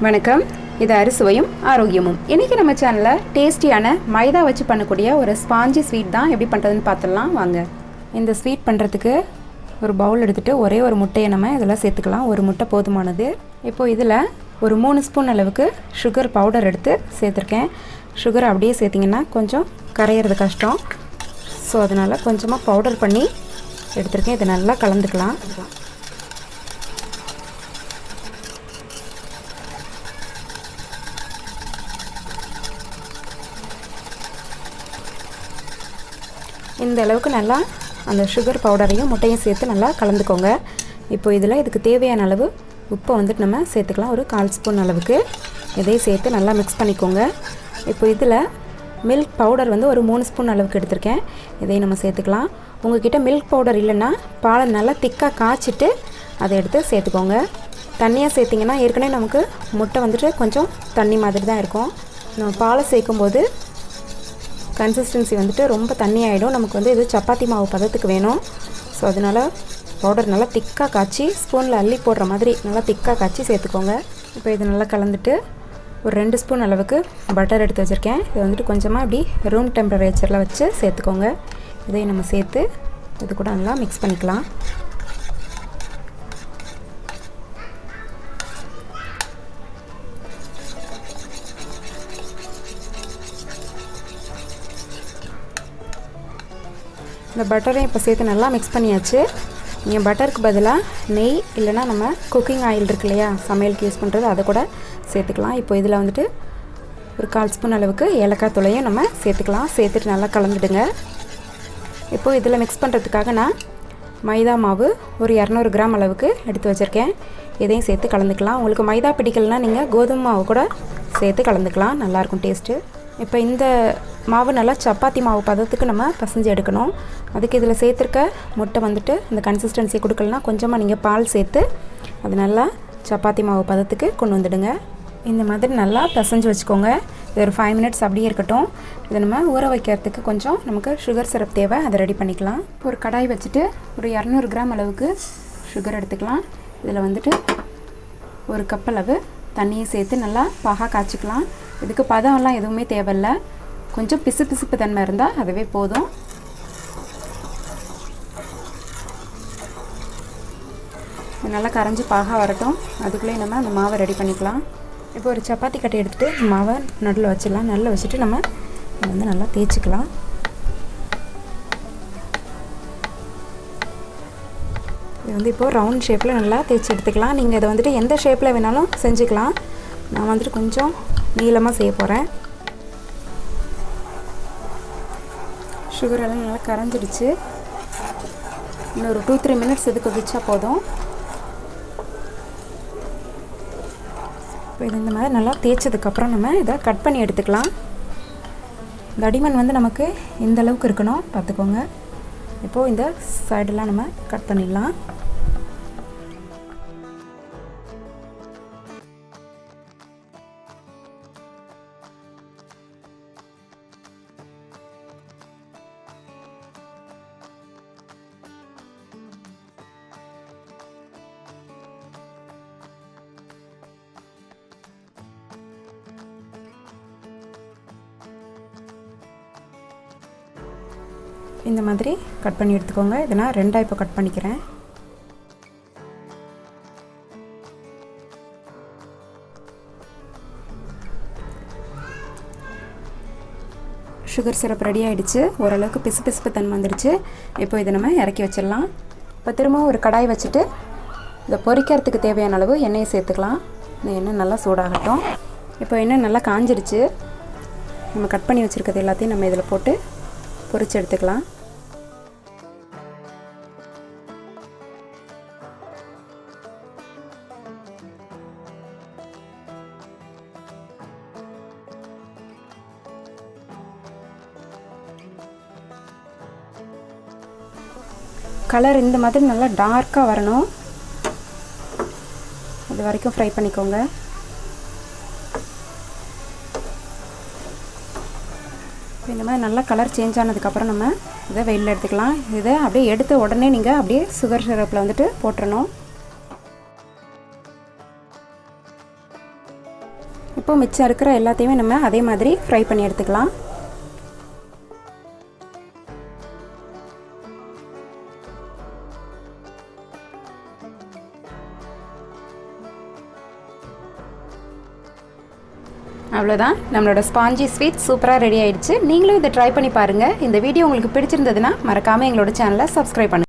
வணக்கம். இது அறுசுவையும் ஆரோக்கியமும். இன்றைக்கி நம்ம சேனலில் டேஸ்டியான மைதா வச்சு பண்ணக்கூடிய ஒரு ஸ்பாஞ்சி ஸ்வீட் தான் எப்படி பண்ணுறதுன்னு பார்த்துடலாம் வாங்க. இந்த ஸ்வீட் பண்ணுறதுக்கு ஒரு பவுல் எடுத்துகிட்டு ஒரே ஒரு முட்டையை நம்ம இதில் சேர்த்துக்கலாம். ஒரு முட்டை போதுமானது. இப்போது இதில் ஒரு 3 ஸ்பூன் அளவுக்கு சுகர் பவுடர் எடுத்து சேர்த்துருக்கேன். சுகர் அப்படியே சேர்த்திங்கன்னா கொஞ்சம் கரையிறது கஷ்டம். ஸோ அதனால் கொஞ்சமாக பவுடர் பண்ணி எடுத்துருக்கேன். இதை நல்லா கலந்துக்கலாம். இந்த அளவுக்கு நல்லா அந்த சுகர் பவுடரையும் முட்டையும் சேர்த்து நல்லா கலந்துக்கோங்க. இப்போ இதில் இதுக்கு தேவையான அளவு உப்பை வந்துட்டு நம்ம சேர்த்துக்கலாம். ஒரு 1/4 ஸ்பூன் அளவுக்கு இதையும் சேர்த்து நல்லா மிக்ஸ் பண்ணிக்கோங்க. இப்போ இதில் மில்க் பவுடர் வந்து ஒரு 3 ஸ்பூன் அளவுக்கு எடுத்திருக்கேன். இதையும் நம்ம சேர்த்துக்கலாம். உங்கள்கிட்ட மில்க் பவுடர் இல்லைன்னா பாலை நல்லா திக்காக காய்ச்சிட்டு அதை எடுத்து சேர்த்துக்கோங்க. தண்ணியாக சேர்த்திங்கன்னா ஏற்கனவே நமக்கு முட்டை வந்துட்டு கொஞ்சம் தண்ணி மாதிரி தான் இருக்கும். நம்ம பாலை சேர்க்கும்போது கன்சிஸ்டன்சி வந்துட்டு ரொம்ப தண்ணி ஆகிடும். நமக்கு வந்து இது சப்பாத்தி மாவு பதத்துக்கு வேணும். ஸோ அதனால் பவுடர் நல்லா திக்காக காய்ச்சி ஸ்பூனில் அள்ளி போடுற மாதிரி நல்லா திக்காக காய்ச்சி சேர்த்துக்கோங்க. இப்போ இது நல்லா கலந்துட்டு ஒரு 2 ஸ்பூன் அளவுக்கு பட்டர் எடுத்து வச்சுருக்கேன். இது வந்துட்டு கொஞ்சமாக இப்படி ரூம் டெம்பரேச்சரில் வச்சு சேர்த்துக்கோங்க. இதையும் நம்ம சேர்த்து இது கூட நல்லா மிக்ஸ் பண்ணிக்கலாம். இந்த பட்டரையும் இப்போ சேர்த்து நல்லா மிக்ஸ் பண்ணியாச்சு. நீங்கள் பட்டருக்கு பதிலாக நெய் இல்லைனா நம்ம குக்கிங் ஆயில் இருக்கு இல்லையா, சமையலுக்கு யூஸ் பண்ணுறது, அதை கூட சேர்த்துக்கலாம். இப்போ இதில் வந்துட்டு ஒரு 1/4 ஸ்பூன் அளவுக்கு ஏலக்காய் தூளையும் நம்ம சேர்த்துக்கலாம். சேர்த்துட்டு நல்லா கலந்துடுங்க. இப்போது இதில் மிக்ஸ் பண்ணுறதுக்காக நான் மைதா மாவு ஒரு 200 கிராம் அளவுக்கு எடுத்து வச்சுருக்கேன். இதையும் சேர்த்து கலந்துக்கலாம். உங்களுக்கு மைதா பிடிக்கலைன்னா நீங்கள் கோதுமை மாவு கூட சேர்த்து கலந்துக்கலாம். நல்லாயிருக்கும் டேஸ்ட்டு. இப்போ இந்த மாவு நல்லா சப்பாத்தி மாவு பதத்துக்கு நம்ம பசைஞ்சு எடுக்கணும். அதுக்கு இதில் சேர்த்துருக்க முட்டை வந்துட்டு இந்த கன்சிஸ்டன்சி கொடுக்கலனா கொஞ்சமாக நீங்கள் பால் சேர்த்து அது நல்லா சப்பாத்தி மாவு பதத்துக்கு கொண்டு வந்துடுங்க. இந்த மாதிரி நல்லா பசைஞ்சு வச்சுக்கோங்க. இது ஒரு 5 மினிட்ஸ் அப்படியே இருக்கட்டும். இதை நம்ம ஊற வைக்கிறதுக்கு கொஞ்சம் நமக்கு சுகர் சிரப் தேவை, அதை ரெடி பண்ணிக்கலாம். ஒரு கடாய் வச்சுட்டு ஒரு 200 கிராம் அளவுக்கு சுகர் எடுத்துக்கலாம். இதில் வந்துட்டு ஒரு கப் அளவு தண்ணியை சேர்த்து நல்லா பாகாக காய்ச்சிக்கலாம். இதுக்கு பதம்லாம் எதுவுமே தேவையில்லை. கொஞ்சம் பிசுப்பு தன்மை இருந்தால் அதுவே போதும். நல்லா கரைஞ்சி பாகா வரட்டும். அதுக்குள்ளேயே நம்ம அந்த மாவை ரெடி பண்ணிக்கலாம். இப்போ ஒரு சப்பாத்தி கட்டை எடுத்துகிட்டு மாவை நடுவில் வச்சிடலாம். நடுவில் வச்சுட்டு நம்ம இதை வந்து நல்லா தேய்ச்சிக்கலாம். இது வந்து இப்போது ரவுண்ட் ஷேப்பில் நல்லா தேய்ச்சி எடுத்துக்கலாம். நீங்கள் இதை வந்துட்டு எந்த ஷேப்பில் வேணாலும் செஞ்சுக்கலாம். நான் வந்துட்டு கொஞ்சம் நீளமாக செய்ய போகிறேன். சுகரெல்லாம் நல்லா கரைஞ்சிடுச்சு. இன்னும் ஒரு 2-3 மினிட்ஸ் இதுக்கு வச்சா போதும். இப்போ இது இந்த மாதிரி நல்லா தேய்ச்சதுக்கப்புறம் நம்ம இதை கட் பண்ணி எடுத்துக்கலாம். தடிமன் வந்து நமக்கு இந்த அளவுக்கு இருக்கணும், பார்த்துக்கோங்க. இப்போது இந்த சைடெல்லாம் நம்ம கட் பண்ணிடலாம். இந்த மாதிரி கட் பண்ணி எடுத்துக்கோங்க. இதை நான் 2 இப்போ கட் பண்ணிக்கிறேன். சுகர் சிரப் ரெடி ஆகிடுச்சு. ஓரளவுக்கு பிசுப்பு தன்மை வந்துடுச்சு. இப்போ இதை நம்ம இறக்கி வச்சிடலாம். இப்போ திரும்பவும் ஒரு கடாய் வச்சுட்டு இதை பொரிக்கிறதுக்கு தேவையான அளவு எண்ணெயை சேர்த்துக்கலாம். இந்த எண்ணெய் நல்லா சூடாகட்டும். இப்போ எண்ணெய் நல்லா காஞ்சிடுச்சு. நம்ம கட் பண்ணி வச்சுருக்கிறது எல்லாத்தையும் நம்ம இதில் போட்டு பொரிச்சு எடுத்துக்கலாம். கலர் இந்த மாதிரி நல்லா டார்க்காக வரணும். அது வரைக்கும் ஃப்ரை பண்ணிக்கோங்க. இந்த மாதிரி நல்லா கலர் சேஞ்ச் ஆனதுக்கப்புறம் நம்ம இதை வெயிலில் எடுத்துக்கலாம். இதை அப்படியே எடுத்த உடனே நீங்கள் அப்படியே சுகர் சிரப்பில் வந்துட்டு போட்டுறணும். இப்போ மிச்சம் இருக்கிற எல்லாத்தையுமே நம்ம அதே மாதிரி ஃப்ரை பண்ணி எடுத்துக்கலாம். அவ்வளோதான், நம்மளோட ஸ்பாஞ்சி ஸ்வீட் சூப்பராக ரெடி ஆயிடுச்சு. நீங்களும் இதை ட்ரை பண்ணி பாருங்கள். இந்த வீடியோ உங்களுக்கு பிடிச்சிருந்ததுன்னா மறக்காமல் எங்களோட சேனலை சப்ஸ்கிரைப் பண்ணுங்கள்.